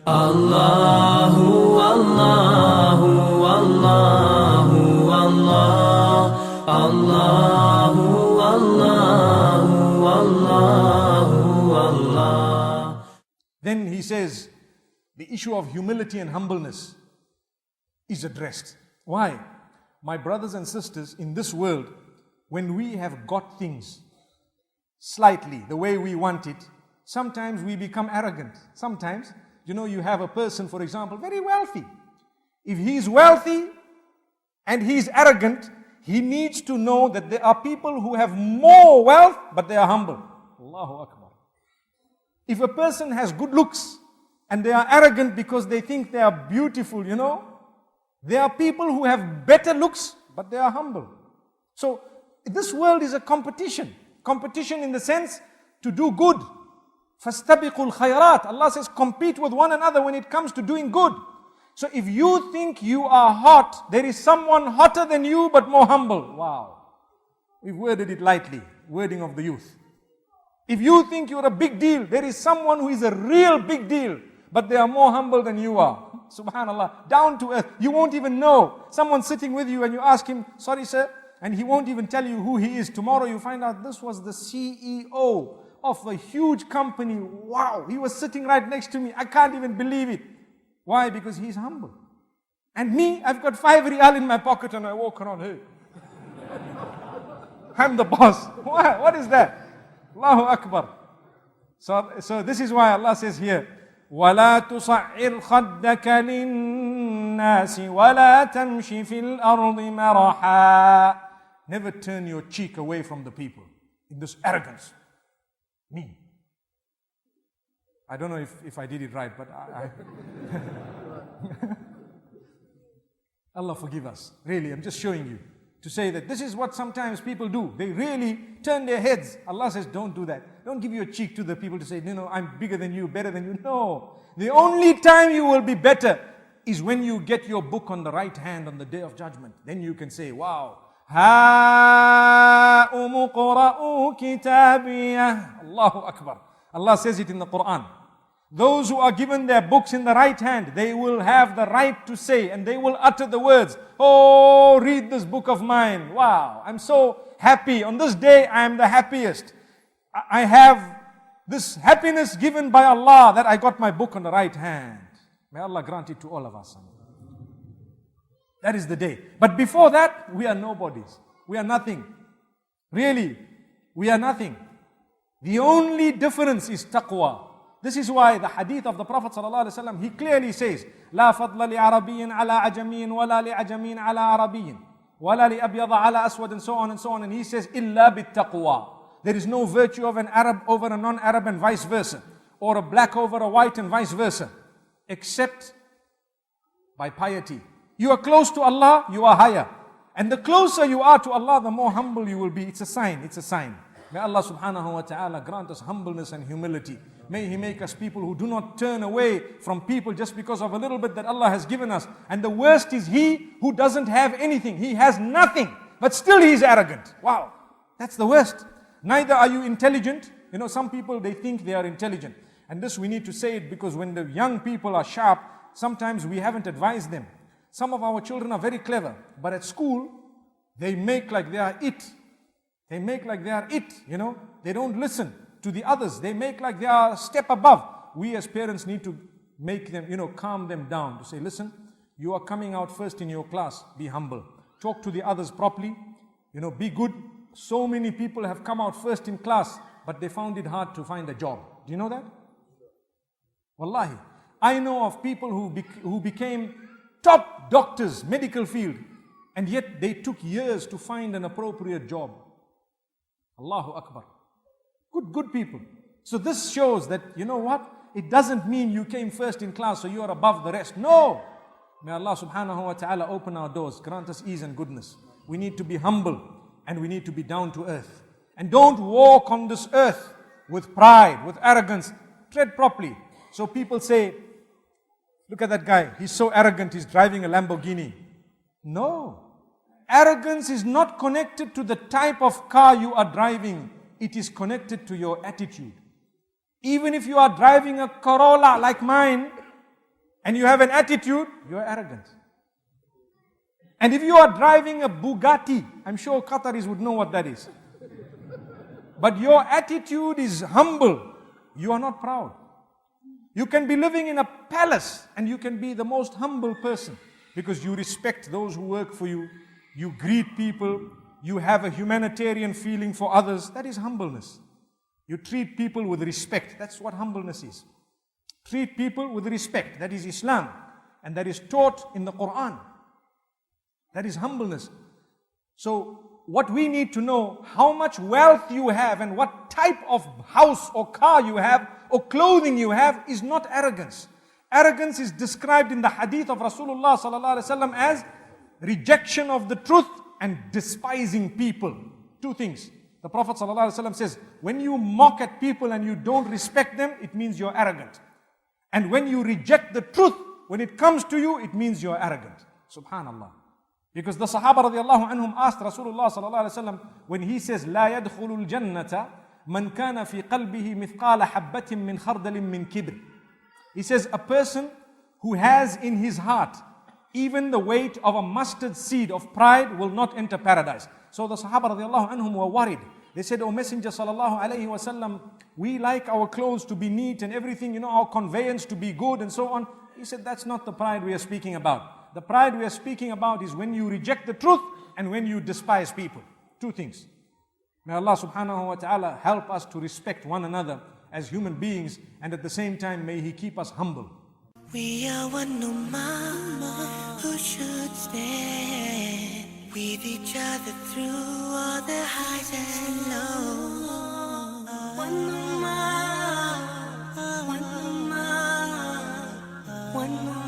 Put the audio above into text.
Allahu, Allahu, Allahu, Allah, Allahu, Allahu, Allahu, Allah. Then he says, the issue of humility and humbleness is addressed. Why? My brothers and sisters, in this world, when we have got things slightly the way we want it, sometimes we become arrogant. Sometimes, you have a person, for example, very wealthy. If he's wealthy and he's arrogant, he needs to know that there are people who have more wealth, but they are humble. Allahu Akbar. If a person has good looks and they are arrogant because they think they are beautiful, there are people who have better looks, but they are humble. So, this world is a competition. Competition in the sense to do good. فَاسْتَبِقُوا الْخَيْرَاتِ. Allah says, compete with one another when it comes to doing good. So if you think you are hot, there is someone hotter than you but more humble. Wow. We've worded it lightly. Wording of the youth. If you think you're a big deal, there is someone who is a real big deal, but they are more humble than you are. Subhanallah. Down to earth. You won't even know. Someone sitting with you and you ask him, sorry sir, and he won't even tell you who he is. Tomorrow you find out this was the CEO of a huge company. Wow, he was sitting right next to me. I can't even believe it. Why? Because he's humble. And me, I've got 5 riyal in my pocket and I walk around, hey. I'm the boss. What is that? Allahu Akbar. So this is why Allah says here, وَلَا تُصَعِّرْ خَدَّكَ لِلنَّاسِ وَلَا تَمْشِ فِي الْأَرْضِ مَرَحًا. Never turn your cheek away from the people in this arrogance. Me. I don't know if I did it right, but I Allah forgive us. Really, I'm just showing you to say that this is what sometimes people do. They really turn their heads. Allah says, don't do that. Don't give your cheek to the people to say, I'm bigger than you, better than you. No. The only time you will be better is when you get your book on the right hand on the day of judgment. Then you can say, wow. هَاؤُمُ قُرَءُوا كِتَابِيَهْ. Allahu Akbar. Allah says it in the Quran. Those who are given their books in the right hand, they will have the right to say and they will utter the words, oh, read this book of mine. Wow, I'm so happy. On this day, I am the happiest. I have this happiness given by Allah that I got my book on the right hand. May Allah grant it to all of us. That is the day. But before that, we are nobodies. We are nothing. Really, we are nothing. The only difference is taqwa. This is why the hadith of the Prophet ﷺ, he clearly says, لا فضل لعربي على عجمي ولا لعجمي على عربي ولا لأبيض على أسود, and so on and so on. And he says, إلا بالتقوى. There is no virtue of an Arab over a non-Arab and vice versa, or a black over a white and vice versa, except by piety. You are close to Allah, you are higher. And the closer you are to Allah, the more humble you will be. It's a sign, it's a sign. May Allah subhanahu wa ta'ala grant us humbleness and humility. May He make us people who do not turn away from people just because of a little bit that Allah has given us. And the worst is he who doesn't have anything. He has nothing, but still he is arrogant. Wow, that's the worst. Neither are you intelligent. Some people, they think they are intelligent. And this we need to say it because when the young people are sharp, sometimes we haven't advised them. Some of our children are very clever, but at school, they make like they are it. They make like they are it, They don't listen to the others. They make like they are a step above. We as parents need to make them, calm them down. To say, listen, you are coming out first in your class. Be humble. Talk to the others properly. Be good. So many people have come out first in class, but they found it hard to find a job. Do you know that? Wallahi. I know of people who became top doctors, medical field, and yet they took years to find an appropriate job. Allahu Akbar. Good people. So this shows that, it doesn't mean you came first in class so you are above the rest. No. May Allah subhanahu wa ta'ala open our doors, grant us ease and goodness. We need to be humble and we need to be down to earth. And don't walk on this earth with pride, with arrogance. Tread properly. So people say, look at that guy, he's so arrogant, he's driving a Lamborghini. No. Arrogance is not connected to the type of car you are driving. It is connected to your attitude. Even if you are driving a Corolla like mine, and you have an attitude, you're arrogant. And if you are driving a Bugatti, I'm sure Qataris would know what that is. But your attitude is humble, you are not proud. You can be living in a palace and you can be the most humble person because you respect those who work for you, you greet people, you have a humanitarian feeling for others. That is humbleness. You treat people with respect. That's what humbleness is. Treat people with respect. That is Islam. And that is taught in the Quran. That is humbleness. So what we need to know, how much wealth you have and what type of house or car you have or clothing you have is not arrogance. Arrogance is described in the hadith of Rasulullah sallallahu alaihi wasallam as rejection of the truth and despising people. Two things. The Prophet sallallahu alaihi wasallam says, when you mock at people and you don't respect them, it means you're arrogant. And when you reject the truth, when it comes to you, it means you're arrogant. Subhanallah. Because the Sahaba radiallahu anhum asked Rasulullah sallallahu alaihi wasallam when he says, لا يدخل الجنة من كان في قلبه مثقال حبة من خردل من كبر. He says, a person who has in his heart even the weight of a mustard seed of pride will not enter paradise. So the Sahaba radiallahu anhum were worried. They said, O Messenger sallallahu alayhi wasallam, we like our clothes to be neat and everything, our conveyance to be good and so on. He said, that's not the pride we are speaking about. The pride we are speaking about is when you reject the truth and when you despise people. Two things. May Allah subhanahu wa ta'ala help us to respect one another as human beings, and at the same time may He keep us humble. We are one ummah who should stand with each other through all the highs and lows. One ummah, one ummah, one ummah.